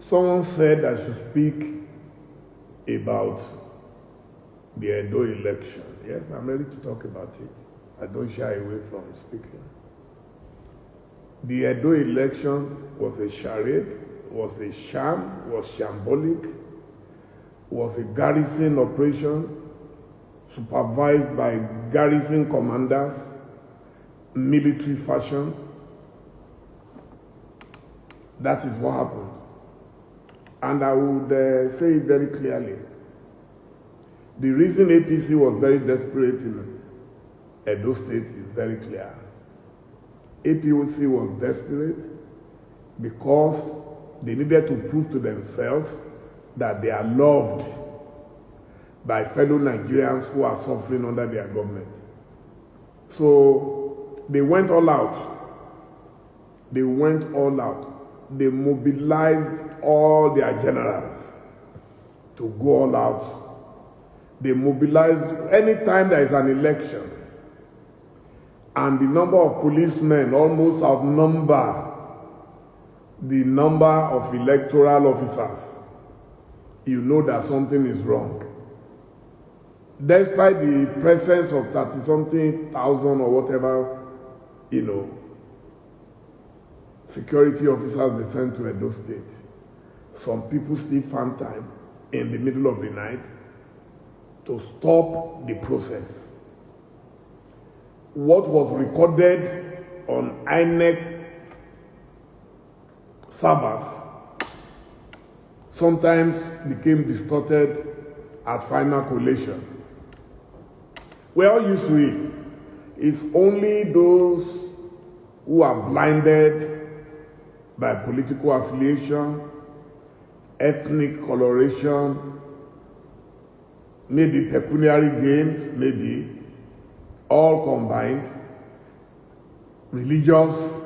Someone said I should speak about the Edo election. Yes, I'm ready to talk about it. I don't shy away from speaking. The Edo election was a charade, was a sham, was shambolic, was a garrison operation supervised by garrison commanders, military fashion. That is what happened. And I would say it very clearly. The reason APC was very desperate in Edo State is very clear. APC was desperate because they needed to prove to themselves that they are loved by fellow Nigerians who are suffering under their government. So they went all out. They went all out. They mobilized all their generals to go all out. They mobilized anytime there is an election and the number of policemen almost outnumber the number of electoral officers, you know that something is wrong. Despite the presence of 30-something thousand or whatever, security officers they sent to Edo State, some people still found time in the middle of the night to stop the process. What was recorded on INEC servers sometimes became distorted at final collation. We're all used to it. It's only those who are blinded by political affiliation, ethnic coloration, maybe pecuniary gains, maybe all combined, religious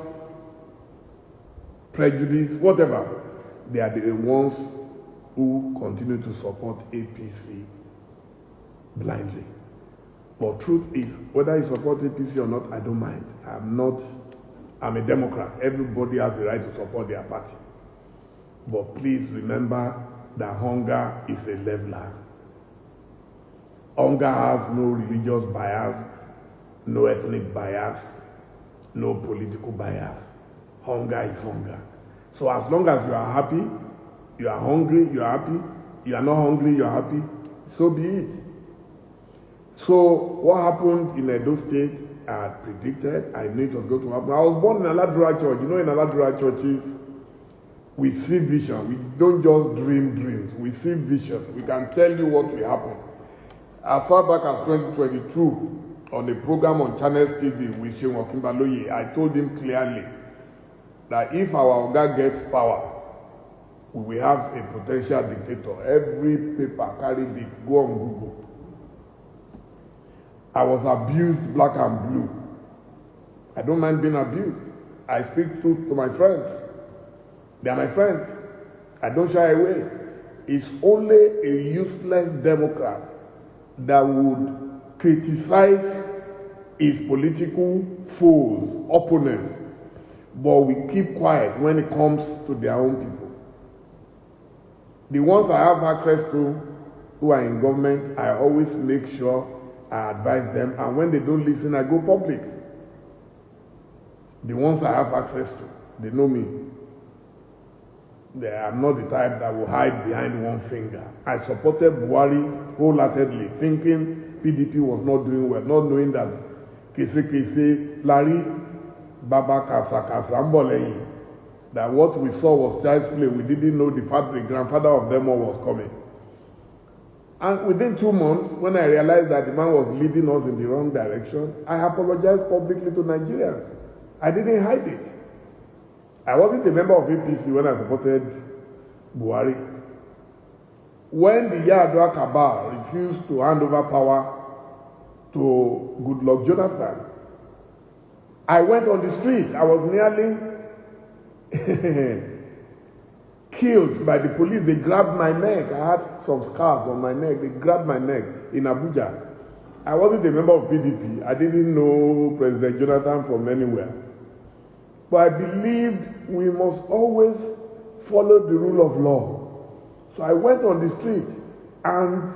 prejudice, whatever, they are the ones who continue to support APC blindly. But truth is, whether you support APC or not, I don't mind. I'm a Democrat. Everybody has the right to support their party. But please remember that hunger is a leveler. Hunger has no religious bias, no ethnic bias, no political bias. Hunger is hunger. So as long as you are happy, you are hungry, you are happy, you are not hungry, you are happy, so be it. So what happened in Edo State, I had predicted, I knew it was going to happen. I was born in Aladura Church. You know, in Aladura churches, we see vision. We don't just dream dreams. We see vision. We can tell you what will happen. As far back as 2022, on a program on Channels TV with Shewan Kimbaloye, I told him clearly that if our Oga gets power, we will have a potential dictator. Every paper carried it. Go on Google. I was abused black and blue. I don't mind being abused. I speak truth to my friends. They are my friends. I don't shy away. It's only a useless Democrat that would criticize his political foes, opponents, but we keep quiet when it comes to their own people. The ones I have access to who are in government, I always make sure I advise them, and when they don't listen, I go public. The ones I have access to, they know me. I'm not the type that will hide behind one finger. I supported Buhari wholeheartedly, thinking PDP was not doing well, not knowing that Kese, Larry, Baba Kasa Mboleyi, that what we saw was child's play. We didn't know the grandfather of them all was coming. And within 2 months, when I realized that the man was leading us in the wrong direction, I apologized publicly to Nigerians. I didn't hide it. I wasn't a member of APC when I supported Buhari. When the Yar'Adua cabal refused to hand over power to Goodluck Jonathan, I went on the street. I was nearly killed by the police. They grabbed my neck. I had some scars on my neck. They grabbed my neck in Abuja. I wasn't a member of PDP. I didn't know President Jonathan from anywhere. But I believed we must always followed the rule of law. So I went on the street and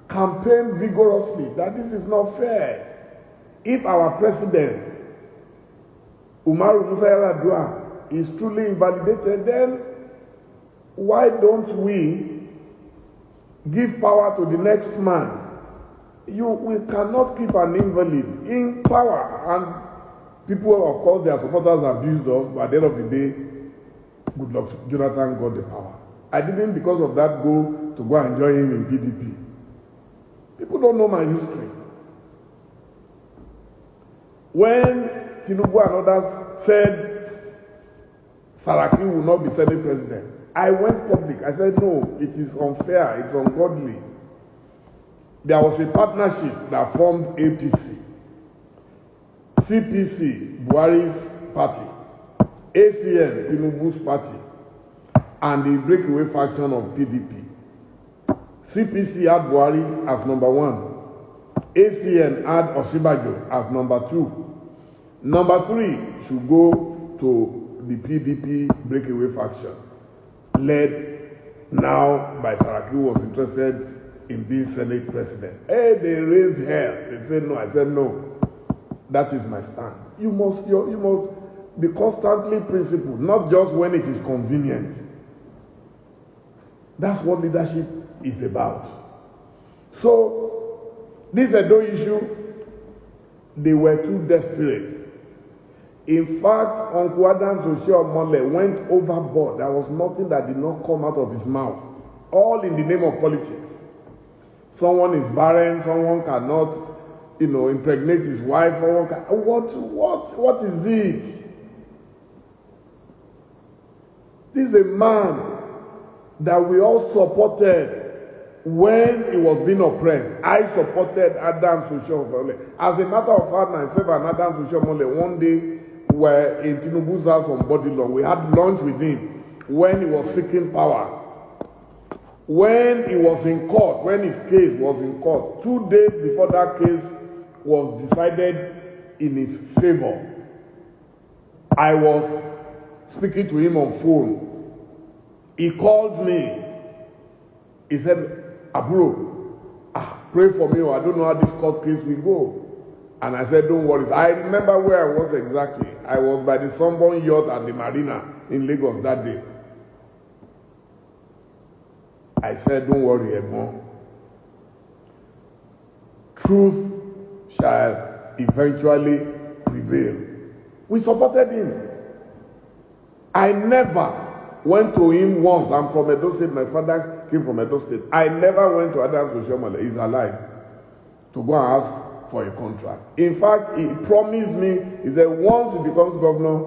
campaigned vigorously that this is not fair. If our president, Umaru Musa Yar'Adua, is truly invalidated, then why don't we give power to the next man? We cannot keep an invalid in power. And people, of course, their supporters abused us, but at the end of the day, good luck, Jonathan got the power. I didn't, because of that, go and join him in PDP. People don't know my history. When Tinubu and others said Saraki will not be Senate president, I went public. I said, no, it is unfair, it's ungodly. There was a partnership that formed APC, CPC, Buhari's party, ACN, Tinubu's party, and the breakaway faction of PDP. CPC had Buhari as number 1. ACN had Osinbajo as number 2. Number 3 should go to the PDP breakaway faction, led now by Saraki, who was interested in being Senate president. Hey, they raised hell. They said no. I said no. That is my stand. You must be constantly principled, not just when it is convenient. That's what leadership is about. So, this Edo issue, they were too desperate. In fact, Uncle Adams Oshiomhole went overboard. There was nothing that did not come out of his mouth. All in the name of politics. Someone is barren, someone cannot, impregnate his wife. What is it? This is a man that we all supported when he was being oppressed. I supported Adams Oshiomhole. As a matter of fact, myself and Adams Oshiomhole one day were in Tinubu's house on Bodilon. We had lunch with him when he was seeking power. When he was in court, when his case was in court, 2 days before that case was decided in his favor, I was speaking to him on phone. He called me. He said, Aburo, pray for me, or I don't know how this court case will go. And I said, don't worry. I remember where I was exactly. I was by the Sunburn yacht at the marina in Lagos that day. I said, don't worry, Edmond. Truth shall eventually prevail. We supported him. I never went to him once. I'm from Edo State. My father came from Edo State. I never went to Adams Oshiomhole. He's alive. To go and ask for a contract. In fact, he promised me, he said, once he becomes governor,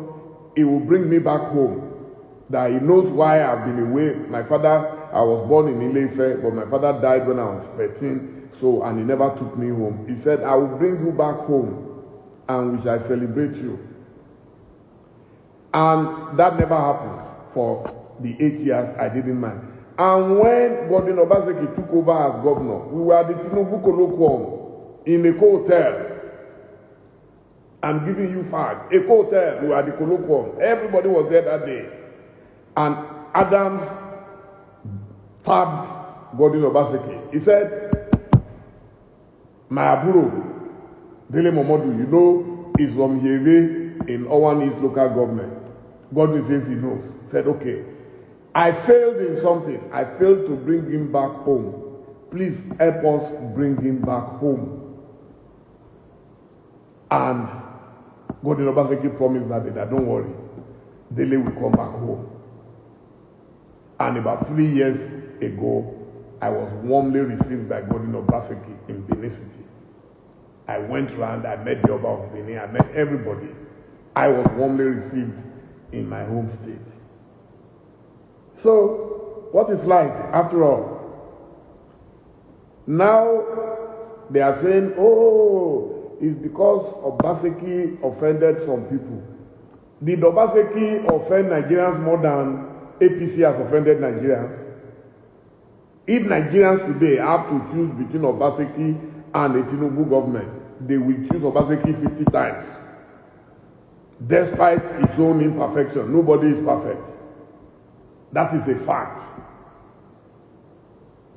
he will bring me back home. That he knows why I've been away. My father, I was born in Ile-Ife, but my father died when I was 13, and he never took me home. He said, I will bring you back home, and we shall celebrate you. And that never happened for the 8 years I didn't mind. And when Godwin Obaseki took over as governor, we were at the Tinubu Colloquium in Eko Hotel. I'm giving you facts. Eko Hotel, we were at the Colloquium. Everybody was there that day. And Adams tabbed Godwin Obaseki. He said, my Aburo, Dele Momodu, is from Yeve in Owan East local government. Godwin says he knows. He said, okay, I failed in something. I failed to bring him back home. Please help us bring him back home. And Godwin Obaseki promised that don't worry, Dele will come back home. And about 3 years ago, I was warmly received by Godwin Obaseki in Benin City. I went around, I met the Oba of Benin, I met everybody. I was warmly received in my home state. So, what is life after all? Now, they are saying, oh, it's because Obaseki offended some people. Did Obaseki offend Nigerians more than APC has offended Nigerians? If Nigerians today have to choose between Obaseki and the Tinubu government, they will choose Obaseki 50 times. Despite its own imperfection, nobody is perfect. That is a fact.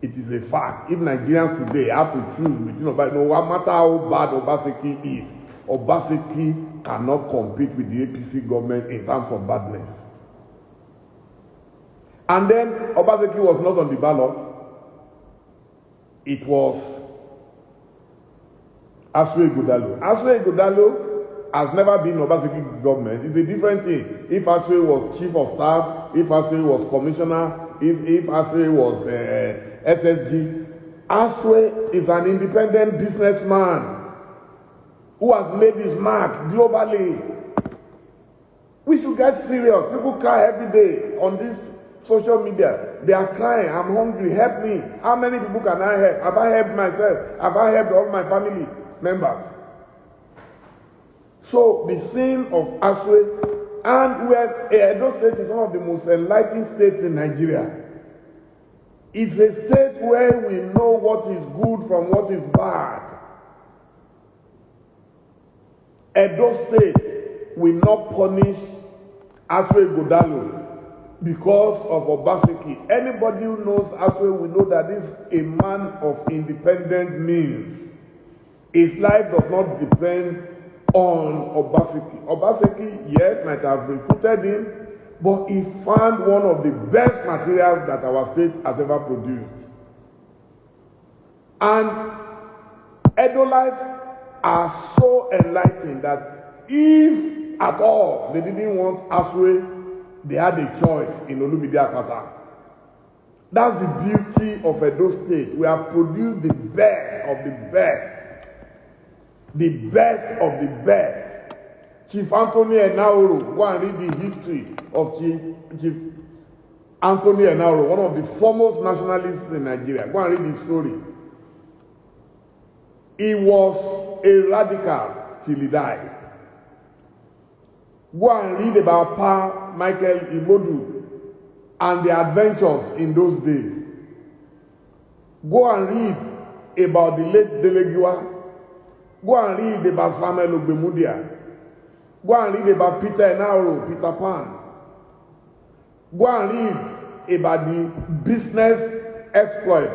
It is a fact. If Nigerians today have to choose between no matter how bad Obaseki is, Obaseki cannot compete with the APC government in terms of badness. And then Obaseki was not on the ballot. It was Asue Godalo. Asue Godalo has never been Obaseki government. It's a different thing. If Asue was chief of staff, if Asue was commissioner, if Asue was SSG, Asue is an independent businessman who has made his mark globally. We should get serious. People cry every day on this social media. They are crying, I'm hungry, help me. How many people can I help? Have I helped myself? Have I helped all my family members? So the sin of Asue, and where Edo State is one of the most enlightened states in Nigeria. It's a state where we know what is good from what is bad. Edo State will not punish Asue Godalo because of Obaseki. Anybody who knows Asue will know that this is a man of independent means. His life does not depend on Obaseki. Obaseki, yes, might have recruited him, but he found one of the best materials that our state has ever produced. And Edolites are so enlightened that if at all they didn't want Asue, they had a choice in Olumide Akpata. That's the beauty of Edo State. We have produced the best of the best. The best of the best. Chief Anthony Enaoro, go and read the history of Chief Anthony Enaoro, one of the foremost nationalists in Nigeria. Go and read his story. He was a radical till he died. Go and read about Pa Michael Momodu and the adventures in those days. Go and read about the late Dele. Go and read about Samuel Ogbemudia. Go and read about Peter Enaoro, Peter Pan. Go and read about the business exploit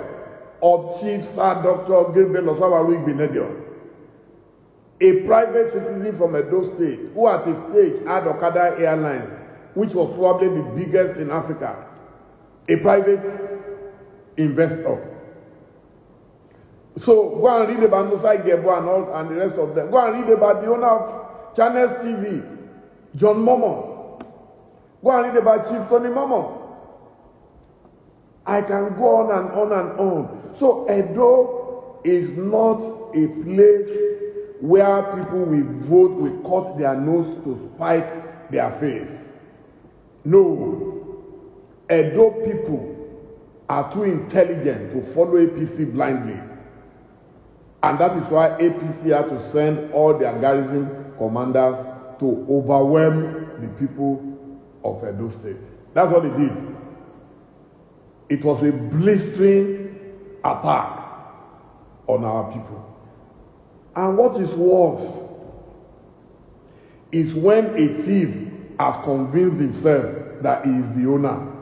of Chief Sir Dr. Gabriel Osawaru Igbenedion, a private citizen from Edo State who at his stage had Okada Airlines, which was probably the biggest in Africa, a private investor. So go and read about Musa Igebo and the rest of them. Go and read about the owner of Channels TV, John Momo. Go and read about Chief Tony Momo. I can go on and on and on. So Edo is not a place where people will vote, will cut their nose to spite their face. No. Edo people are too intelligent to follow APC blindly. And that is why APC had to send all their garrison commanders to overwhelm the people of Edo State. That's what they did. It was a blistering attack on our people. And what is worse is when a thief has convinced himself that he is the owner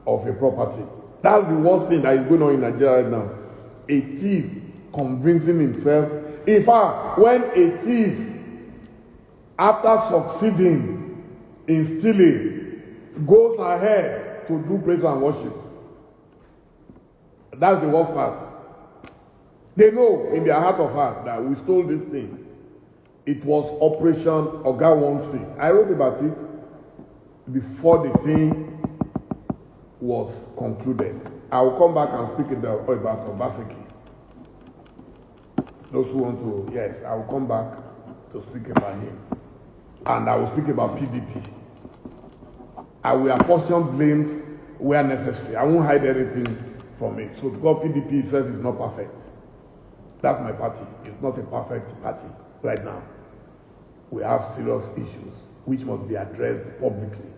of a property. That's the worst thing that is going on in Nigeria right now. A thief convincing himself. In fact, when a thief, after succeeding in stealing, goes ahead to do praise and worship, that's the worst part. They know in their heart of heart that we stole this thing. It was Operation Oga Wonsi. I wrote about it before the thing was concluded. I will come back and speak about Obaseki. Those who want to, yes, I will come back to speak about him. And I will speak about PDP. I will apportion blames where necessary. I won't hide anything from it. So because PDP itself is not perfect. That's my party. It's not a perfect party right now. We have serious issues which must be addressed publicly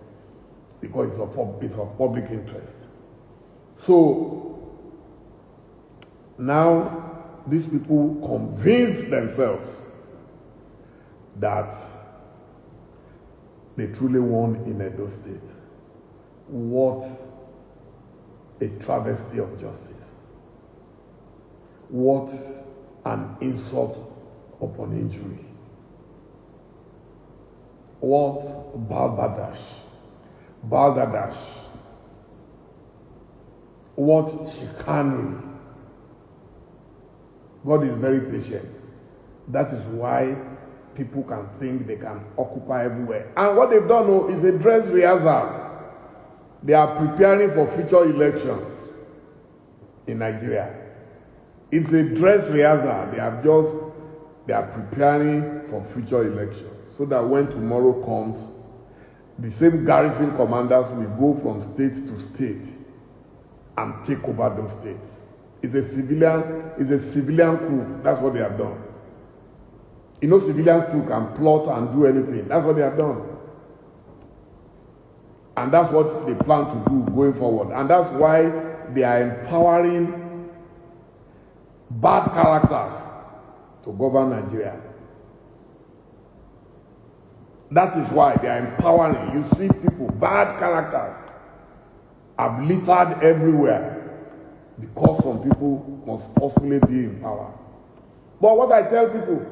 because it's of public interest. So now these people convince themselves that they truly won in Edo State. What a travesty of justice. What an insult upon injury. What balderdash. What chicanery. God is very patient. That is why people can think they can occupy everywhere. And what they've done is a dress rehearsal. They are preparing for future elections in Nigeria. It's a dress rehearsal. They are preparing for future elections. So that when tomorrow comes, the same garrison commanders will go from state to state and take over those states. It's a civilian coup. That's what they have done. You know, civilians too can plot and do anything. That's what they have done. And that's what they plan to do going forward. And that's why they are empowering bad characters to govern Nigeria. That is why they are empowering. You see people, bad characters, have littered everywhere because some people must possibly be in power. But what I tell people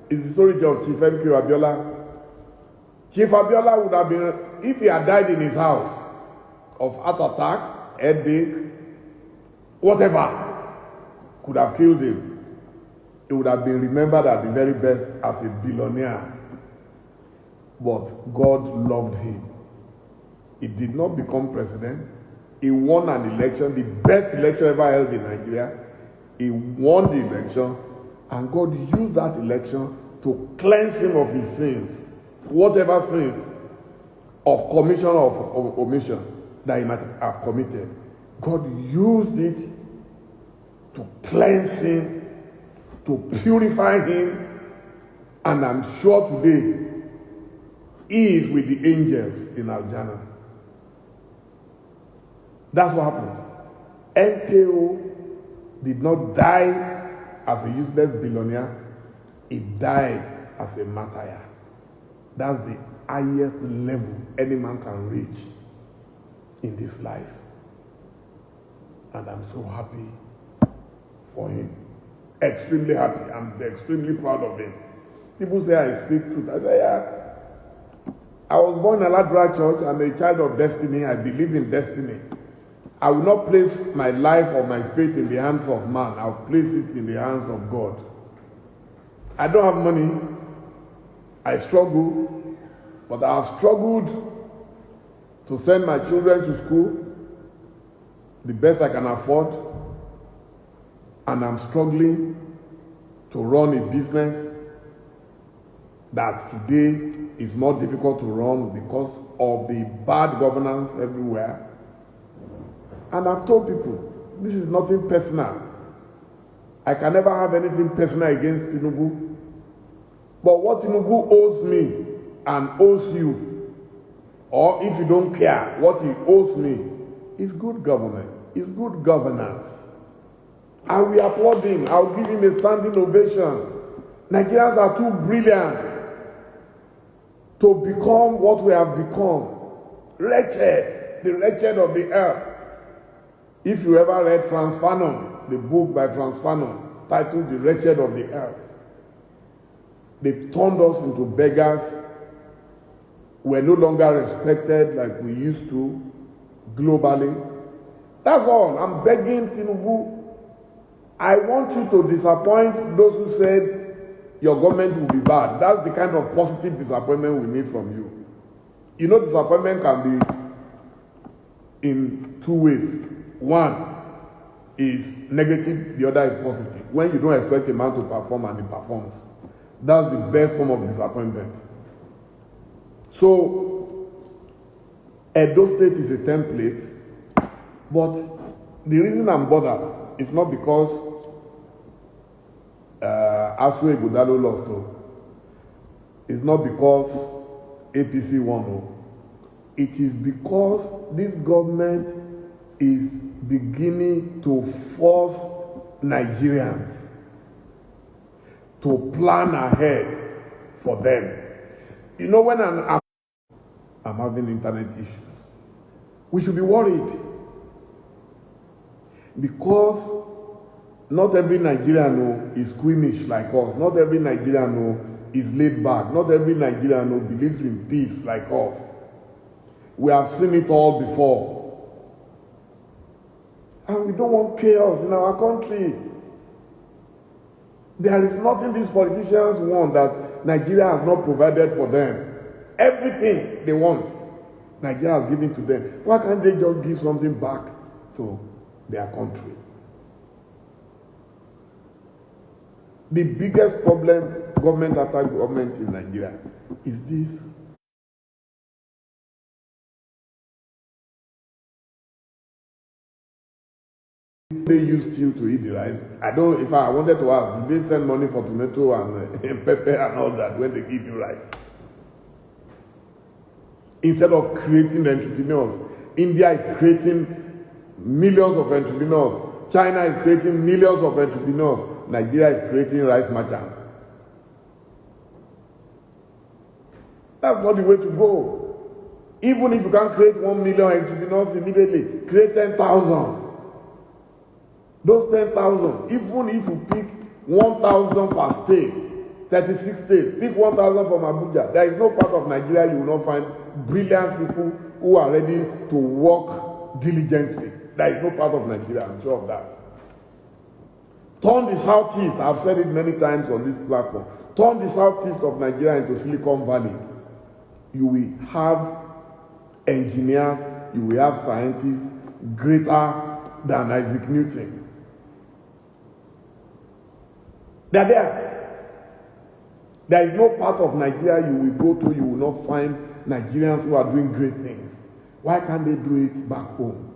is the story of Chief M.K. Abiola. Chief Abiola would have been, if he had died in his house of heart attack, headache, whatever could have killed him, he would have been remembered at the very best as a billionaire. But God loved him. He did not become president. He won an election, the best election ever held in Nigeria. He won the election, and God used that election to cleanse him of his sins, whatever sins of commission or of omission that he might have committed. God used it to cleanse him, to purify him, and I'm sure today he is with the angels in Aljana. That's what happened. NKO did not die as a useless billionaire. He died as a martyr. That's the highest level any man can reach in this life. And I'm so happy for him. Extremely happy. I'm extremely proud of him. People say I speak truth. I say, yeah. I was born in a Ladra church. I'm a child of destiny. I believe in destiny. I will not place my life or my faith in the hands of man. I'll place it in the hands of God. I don't have money. I struggle. But I have struggled to send my children to school the best I can afford. And I'm struggling to run a business that today is more difficult to run because of the bad governance everywhere. And I've told people, this is nothing personal. I can never have anything personal against Tinubu. But what Tinubu owes me and owes you, or if you don't care, what he owes me, is good government, is good governance. I will applaud him. I will give him a standing ovation. Nigerians are too brilliant to become what we have become. Wretched, the wretched of the earth. If you ever read Franz Fanon, the book by Franz Fanon, titled The Wretched of the Earth, they turned us into beggars. We're no longer respected like we used to globally. That's all. I'm begging Tinubu. I want you to disappoint those who said your government will be bad. That's the kind of positive disappointment we need from you. You know, disappointment can be in two ways. One is negative, the other is positive. When you don't expect a man to perform and he performs, that's the best form of disappointment. So, Edo State is a template, but the reason I'm bothered is not because Asue Godalo lost. It's not because APC won. It is because this government is beginning to force Nigerians to plan ahead for them. You know, when I'm having internet issues, we should be worried. Because not every Nigerian is squeamish like us. Not every Nigerian is laid back. Not every Nigerian believes in peace like us. We have seen it all before. And we don't want chaos in our country. There is nothing these politicians want that Nigeria has not provided for them. Everything they want, Nigeria has given to them. Why can't they just give something back to their country? The biggest problem, government after government in Nigeria, is this. They use steel to eat the rice. If I wanted to ask, did they send money for tomato and pepper and all that when they give you rice? Instead of creating entrepreneurs, India is creating millions of entrepreneurs. China is creating millions of entrepreneurs. Nigeria is creating rice merchants. That's not the way to go. Even if you can't create 1 million entrepreneurs immediately, create 10,000. Those 10,000, even if you pick 1,000 per state, 36 states, pick 1,000 from Abuja, there is no part of Nigeria you will not find brilliant people who are ready to work diligently. There is no part of Nigeria, I'm sure of that. Turn the southeast, I've said it many times on this platform, turn the southeast of Nigeria into Silicon Valley. You will have engineers, you will have scientists greater than Isaac Newton. They are there. There is no part of Nigeria you will go to, you will not find Nigerians who are doing great things. Why can't they do it back home?